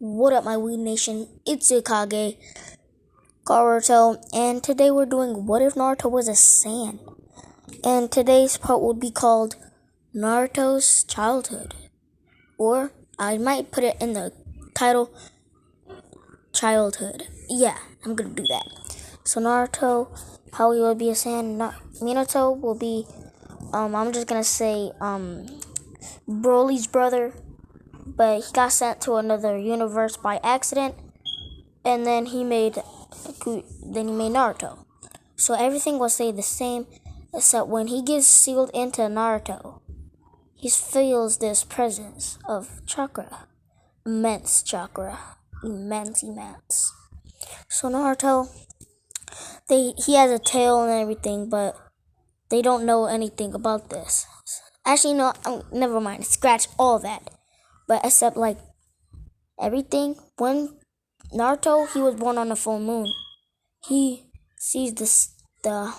What up, my Weed Nation? It's Ikage Naruto, and today we're doing What If Naruto Was a Saiyan? And today's part will be called Naruto's Childhood. Or I might put it in the title, Childhood. Yeah, I'm gonna do that. So Naruto, how he will be a Saiyan. Minato will be, I'm just gonna say, Broly's brother. But he got sent to another universe by accident, and then he made Naruto. So everything will stay the same, except when he gets sealed into Naruto, he feels this presence of chakra, immense chakra, immense. So Naruto, he has a tail and everything, but they don't know anything about this. Actually, no, never mind. Scratch all that. But except like everything, when Naruto, he was born on a full moon. He sees the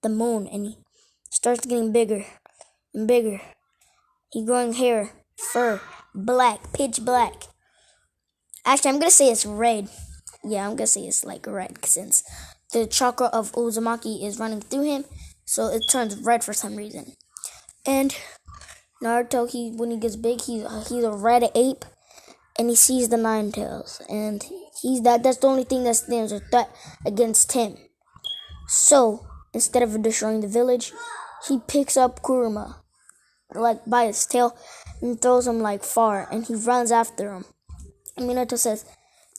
moon and he starts getting bigger and bigger. He growing hair, fur, black, pitch black. Actually, I'm gonna say it's red. Yeah, I'm gonna say it's like red since the chakra of Uzumaki is running through him, so it turns red for some reason. And Naruto, when he gets big, he's a red ape, and he sees the Nine Tails, and that's the only thing that stands a threat against him. So instead of destroying the village, he picks up Kurama, like by his tail, and throws him like far, and he runs after him. And Minato says,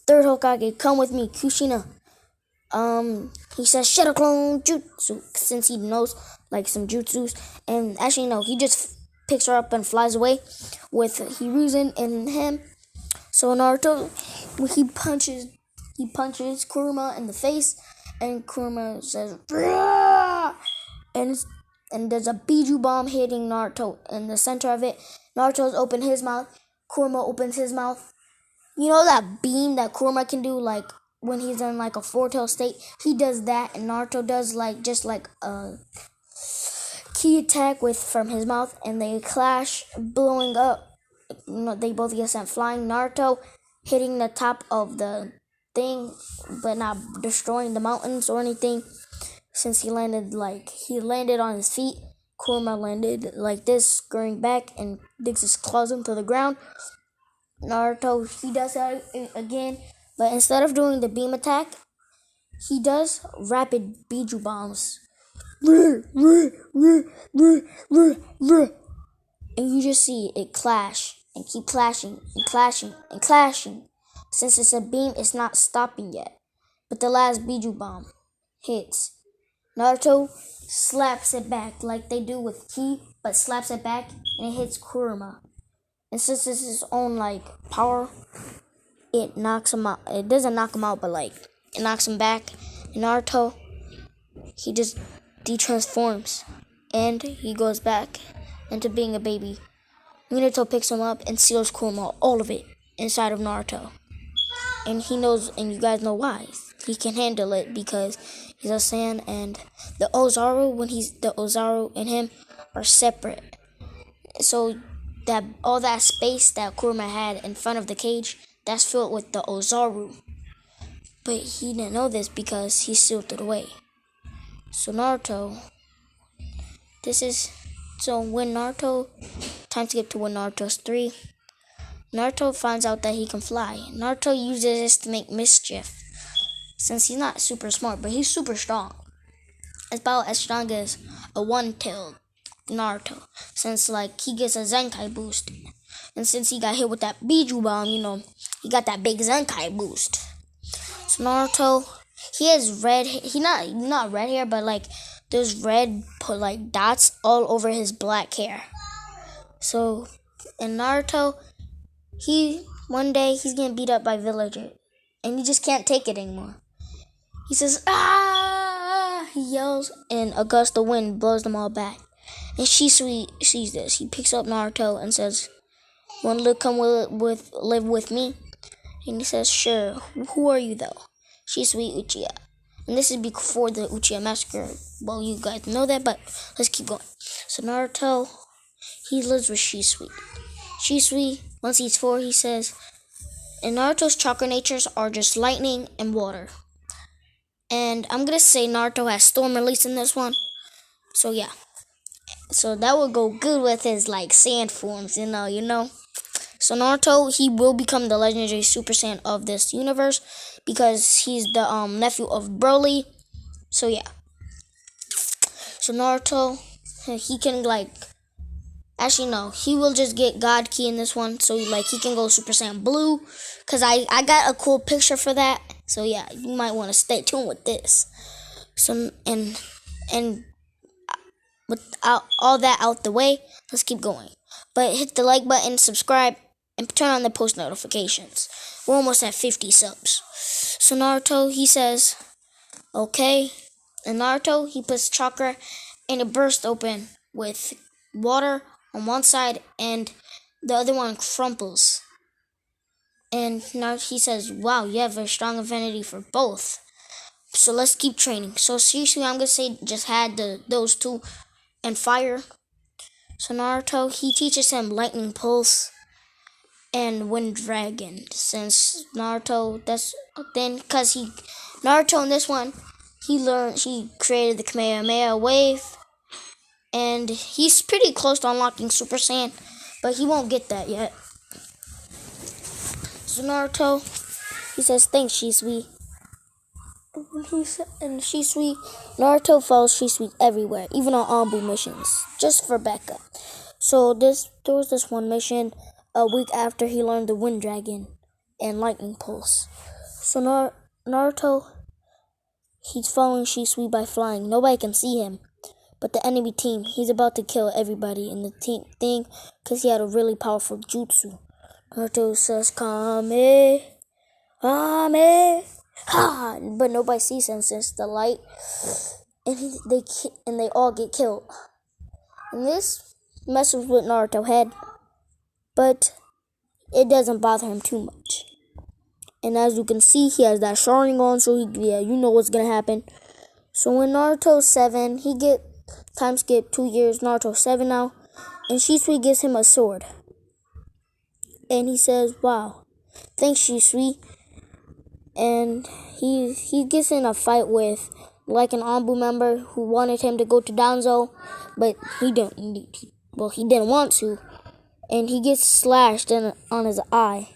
"Third Hokage, come with me, Kushina." He says Shadow Clone Jutsu, since he knows like some jutsus, and actually no, he just picks her up and flies away with Hiruzen and him. So Naruto, he punches Kurama in the face, and Kurama says, "Brah!" and there's a Biju bomb hitting Naruto in the center of it. Naruto's open his mouth, Kurama opens his mouth. You know that beam that Kurama can do, like when he's in like a foretell state, he does that, and Naruto does just like a key attack from his mouth, and they clash, blowing up. They both get sent flying. Naruto hitting the top of the thing, but not destroying the mountains or anything, since he landed on his feet. Kurama landed like this, scurrying back, and digs his claws into the ground. Naruto, he does that again, but instead of doing the beam attack, he does rapid Biju bombs. And you just see it clash and keep clashing and clashing and clashing. Since it's a beam, it's not stopping yet. But the last Biju bomb hits. Naruto slaps it back like they do with Ki, but slaps it back and it hits Kurama. And since it's his own like power, it knocks him out. It doesn't knock him out, but like it knocks him back. And Naruto, he just detransforms and he goes back into being a baby. Minato picks him up and seals Kurama, all of it, inside of Naruto. And he knows, and you guys know why. He can handle it because he's a Saiyan, and the Ozaru and him are separate. So that all that space that Kurama had in front of the cage, that's filled with the Ozaru. But he didn't know this because he sealed it away. So Naruto, time to get to when Naruto's 3. Naruto finds out that he can fly. Naruto uses this to make mischief, since he's not super smart, but he's super strong. It's about as strong as a one-tailed Naruto, since like he gets a Zenkai boost. And since he got hit with that Biju bomb, he got that big Zenkai boost. So Naruto, he has red, not red hair, but like there's red like dots all over his black hair. So in Naruto, one day he's getting beat up by villagers, and he just can't take it anymore. He says, "Ah!" He yells, and a gust of wind blows them all back. And Shisui sees this. He picks up Naruto and says, "Want to come live with me?" And he says, "Sure. Who are you though?" Shisui Uchiha. And this is before the Uchiha massacre. Well, you guys know that, but let's keep going. So Naruto, he lives with Shisui. Shisui, once he's 4, he says, And Naruto's chakra natures are just lightning and water. And I'm gonna say Naruto has storm release in this one. So yeah. So that would go good with his like sand forms, you know. So Naruto, he will become the legendary Super Saiyan of this universe because he's the nephew of Broly. So yeah. So Naruto, he can like actually no, he will just get God Key in this one. So like he can go Super Saiyan Blue. Cause I got a cool picture for that. So yeah, you might want to stay tuned with this. So and with all that out the way, let's keep going. But hit the like button, subscribe, and turn on the post notifications. We're almost at 50 subs. So Naruto, he says, okay. And Naruto, he puts chakra and it bursts open with water on one side and the other one crumples. And now he says, wow, you have a strong affinity for both. So let's keep training. So seriously, I'm going to say just had those two and fire. So Naruto, he teaches him lightning pulse and wind dragon. Since Naruto, that's then because Naruto in this one, he created the Kamehameha wave, and he's pretty close to unlocking Super Saiyan, but he won't get that yet. So Naruto, he says, thanks, Shisui. And Shisui, Naruto follows Shisui everywhere, even on Anbu missions, just for backup. So there was this one mission a week after he learned the Wind Dragon and Lightning Pulse. So Naruto, he's following Shisui by flying. Nobody can see him, but the enemy team, he's about to kill everybody in the team thing because he had a really powerful jutsu. Naruto says, Kame, Kame. But nobody sees him since the light, and they all get killed. And this messes with Naruto's head, but it doesn't bother him too much. And as you can see, he has that Sharingan, so you know what's gonna happen. So when Naruto's 7, time skip 2 years. Naruto's 7 now, and Shisui gives him a sword, and he says, "Wow, thanks, Shisui." And he gets in a fight with like an Anbu member who wanted him to go to Danzo, but he didn't want to, and he gets slashed on his eye.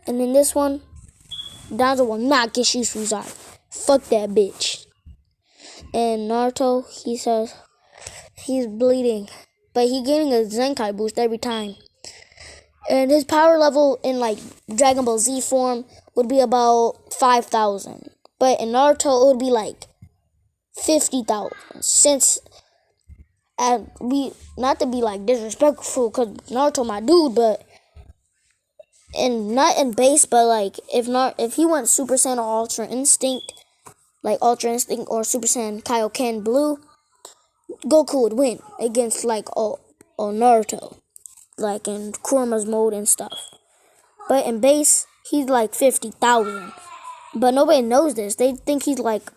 And in this one, Danzo will not get Shisui's eye. Fuck that bitch. And Naruto, he says he's bleeding, but he's getting a Zenkai boost every time. And his power level in like Dragon Ball Z form would be about 5,000. But in Naruto, it would be like 50,000. Since, not to be like disrespectful, because Naruto my dude, but, and not in base, but like, if he went Super Saiyan or Ultra Instinct, like Ultra Instinct or Super Saiyan Kaioken Blue, Goku would win against like Naruto, like in Kurama's mode and stuff. But in base, he's like 50,000. But nobody knows this. They think he's like,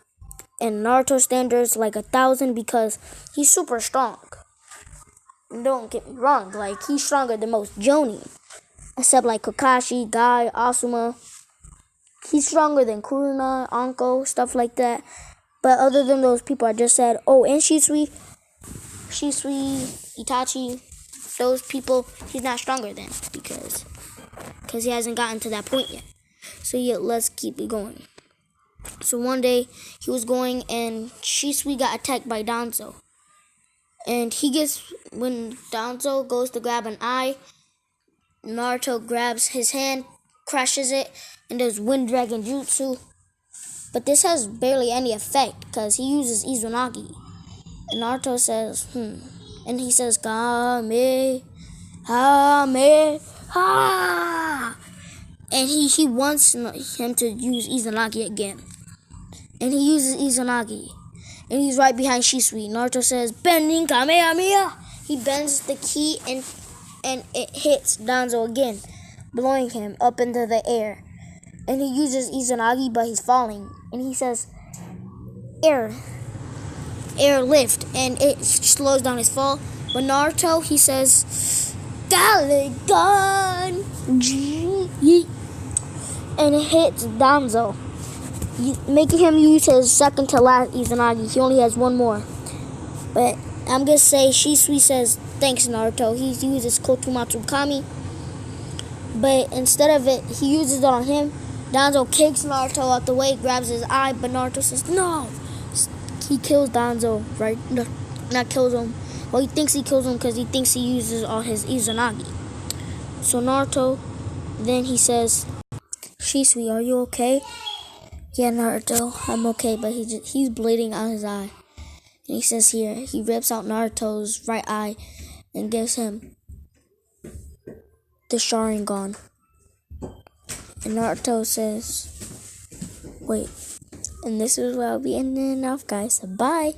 in Naruto standards, like 1,000 because he's super strong. Don't get me wrong, like he's stronger than most Jonin, except like Kakashi, Guy, Asuma. He's stronger than Kuruna, Anko, stuff like that. But other than those people I just said, and Shisui, Itachi, those people, he's not stronger than because he hasn't gotten to that point yet. So yeah, let's keep it going. So one day he was going and Shisui got attacked by Danzo. And when Danzo goes to grab an eye, Naruto grabs his hand, crushes it, and does Wind Dragon Jutsu. But this has barely any effect because he uses Izanagi. And Naruto says, And he says, Kame, Kame, ha! And he wants him to use Izanagi again. And he uses Izanagi. And he's right behind Shisui. Naruto says, bending Kamehameha. He bends the key and it hits Danzo again, blowing him up into the air. And he uses Izanagi, but he's falling. And he says, air lift. And it slows down his fall. But Naruto, he says, Daligan G. Yeet. And it hits Danzo, making him use his second to last Izanagi. He only has one more. But I'm gonna say Shisui says, thanks Naruto. He uses Kotomatsu Kami. But instead of it, he uses it on him. Danzo kicks Naruto out the way, grabs his eye, but Naruto says, no! He kills Danzo, right? No, not kills him. Well, he thinks he kills him because he thinks he uses all his Izanagi. So Naruto, then he says, Shisui, are you okay? Yeah, Naruto, I'm okay, but he's bleeding out his eye. And he says here, he rips out Naruto's right eye and gives him the Sharingan. And Naruto says, wait. And this is where I'll be ending it off, guys. Bye.